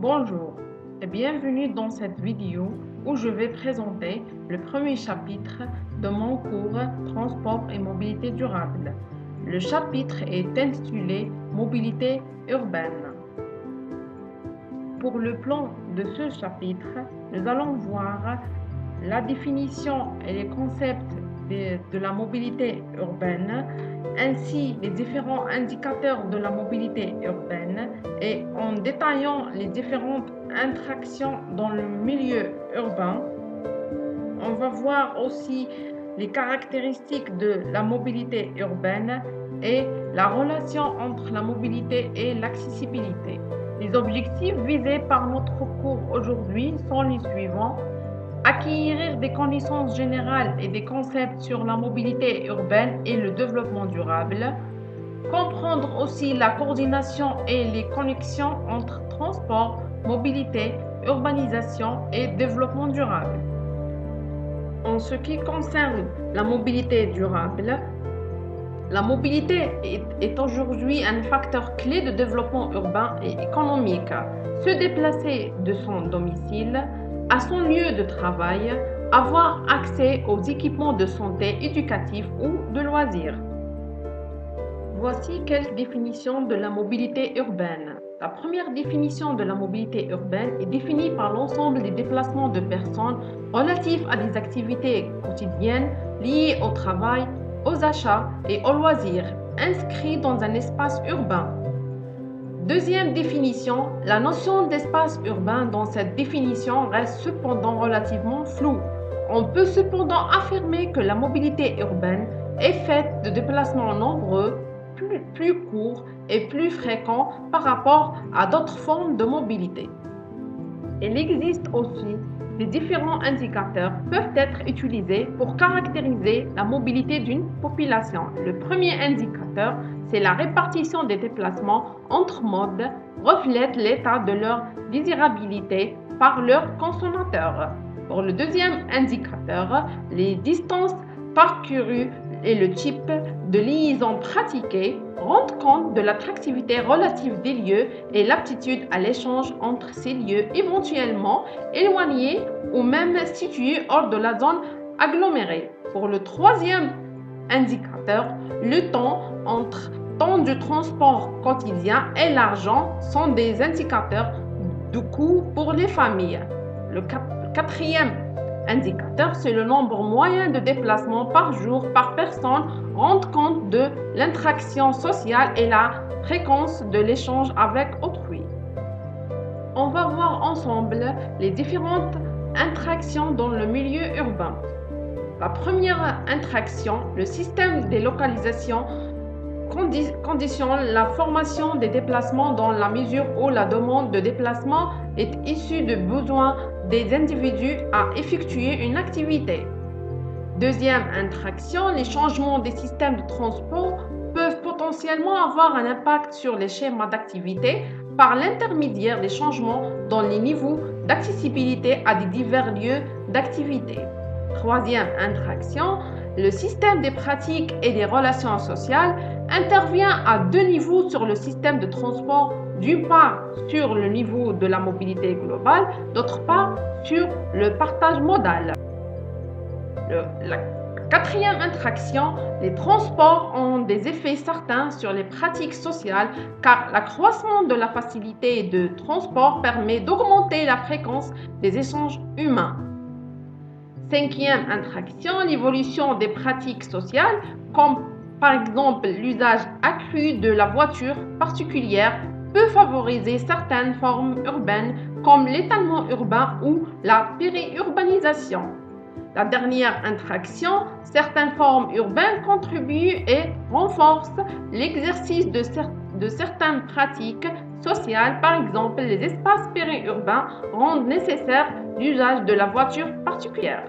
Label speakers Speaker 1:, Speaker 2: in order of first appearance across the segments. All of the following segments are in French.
Speaker 1: Bonjour et bienvenue dans cette vidéo où je vais présenter le premier chapitre de mon cours Transport et mobilité durable. Le chapitre est intitulé Mobilité urbaine. Pour le plan de ce chapitre, nous allons voir la définition et les concepts de la mobilité urbaine, ainsi les différents indicateurs de la mobilité urbaine et en détaillant les différentes interactions dans le milieu urbain. On va voir aussi les caractéristiques de la mobilité urbaine et la relation entre la mobilité et l'accessibilité. Les objectifs visés par notre cours aujourd'hui sont les suivants. Acquérir des connaissances générales et des concepts sur la mobilité urbaine et le développement durable. Comprendre aussi la coordination et les connexions entre transport, mobilité, urbanisation et développement durable. En ce qui concerne la mobilité durable, la mobilité est aujourd'hui un facteur clé de développement urbain et économique. Se déplacer de son domicile à son lieu de travail, avoir accès aux équipements de santé, éducatifs ou de loisirs. Voici quelques définitions de la mobilité urbaine. La première définition de la mobilité urbaine est définie par l'ensemble des déplacements de personnes relatifs à des activités quotidiennes liées au travail, aux achats et aux loisirs, inscrits dans un espace urbain. Deuxième définition, la notion d'espace urbain dans cette définition reste cependant relativement floue. On peut cependant affirmer que la mobilité urbaine est faite de déplacements nombreux, plus courts et plus fréquents par rapport à d'autres formes de mobilité. Il existe aussi des différents indicateurs peuvent être utilisés pour caractériser la mobilité d'une population. Le premier indicateur, c'est la répartition des déplacements entre modes, reflète l'état de leur désirabilité par leurs consommateurs. Pour le deuxième indicateur, les distances parcourues et le type de liaison pratiquée rendent compte de l'attractivité relative des lieux et l'aptitude à l'échange entre ces lieux éventuellement éloignés ou même situés hors de la zone agglomérée. Pour le troisième indicateur, le temps entre temps de transport quotidien et l'argent sont des indicateurs de coût pour les familles. Le quatrième indicateur, c'est le nombre moyen de déplacements par jour par personne, rendre compte de l'interaction sociale et la fréquence de l'échange avec autrui. On va voir ensemble les différentes interactions dans le milieu urbain. La première interaction, le système des localisations conditionne la formation des déplacements dans la mesure où la demande de déplacement est issue de besoins des individus à effectuer une activité. Deuxième interaction, les changements des systèmes de transport peuvent potentiellement avoir un impact sur les schémas d'activité par l'intermédiaire des changements dans les niveaux d'accessibilité à des divers lieux d'activité. Troisième interaction, le système des pratiques et des relations sociales intervient à deux niveaux sur le système de transport, d'une part sur le niveau de la mobilité globale, d'autre part sur le partage modal. La quatrième interaction, les transports ont des effets certains sur les pratiques sociales car l'accroissement de la facilité de transport permet d'augmenter la fréquence des échanges humains. Cinquième interaction, l'évolution des pratiques sociales, comme par exemple l'usage accru de la voiture particulière, peut favoriser certaines formes urbaines comme l'étalement urbain ou la périurbanisation. La dernière interaction, certaines formes urbaines contribuent et renforcent l'exercice de certaines pratiques sociales. Par exemple, les espaces périurbains rendent nécessaire l'usage de la voiture particulière.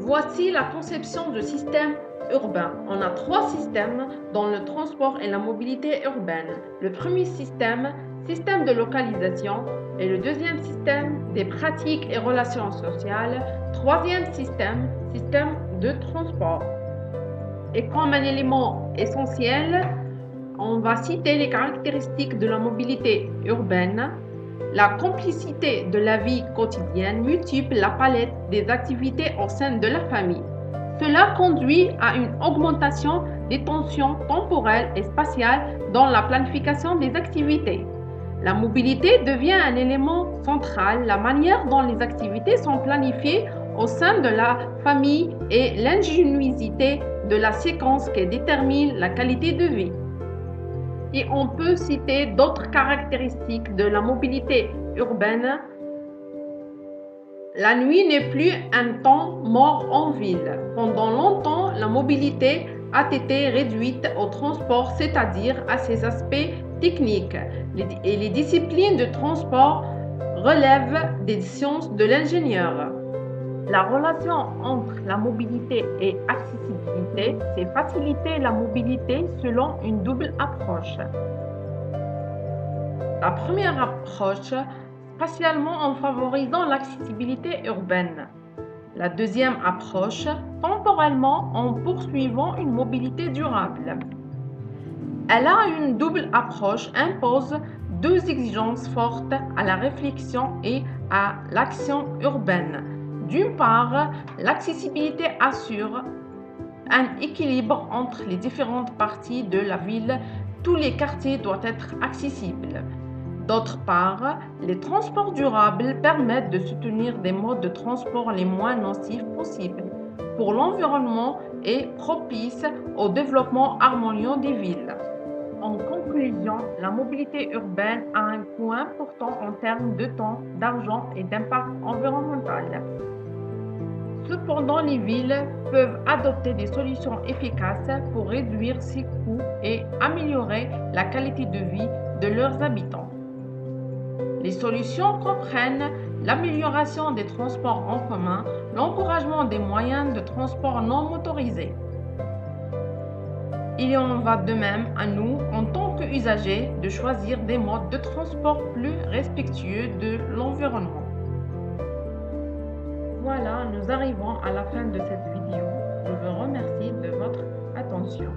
Speaker 1: Voici la conception de système urbain. On a trois systèmes dans le transport et la mobilité urbaine. Le premier système de localisation, et le deuxième système des pratiques et relations sociales. Troisième système de transport. Et comme un élément essentiel, on va citer les caractéristiques de la mobilité urbaine. La complicité de la vie quotidienne multiplie la palette des activités au sein de la famille. Cela conduit à une augmentation des tensions temporelles et spatiales dans la planification des activités. La mobilité devient un élément central, la manière dont les activités sont planifiées au sein de la famille et l'ingéniosité de la séquence qui détermine la qualité de vie. Et on peut citer d'autres caractéristiques de la mobilité urbaine. La nuit n'est plus un temps mort en ville. Pendant longtemps, la mobilité a été réduite au transport, c'est-à-dire à ses aspects techniques. Et les disciplines de transport relèvent des sciences de l'ingénieur. La relation entre la mobilité et accessibilité, c'est faciliter la mobilité selon une double approche. La première approche, spatialement en favorisant l'accessibilité urbaine. La deuxième approche, temporellement en poursuivant une mobilité durable. Elle a une double approche, impose deux exigences fortes à la réflexion et à l'action urbaine. D'une part, l'accessibilité assure un équilibre entre les différentes parties de la ville. Tous les quartiers doivent être accessibles. D'autre part, les transports durables permettent de soutenir des modes de transport les moins nocifs possibles pour l'environnement et propices au développement harmonieux des villes. En conclusion, la mobilité urbaine a un coût important en termes de temps, d'argent et d'impact environnemental. Cependant, les villes peuvent adopter des solutions efficaces pour réduire ces coûts et améliorer la qualité de vie de leurs habitants. Les solutions comprennent l'amélioration des transports en commun, l'encouragement des moyens de transport non motorisés. Il en va de même à nous, en tant qu'usagers, de choisir des modes de transport plus respectueux de l'environnement. Voilà, nous arrivons à la fin de cette vidéo. Je vous remercie de votre attention.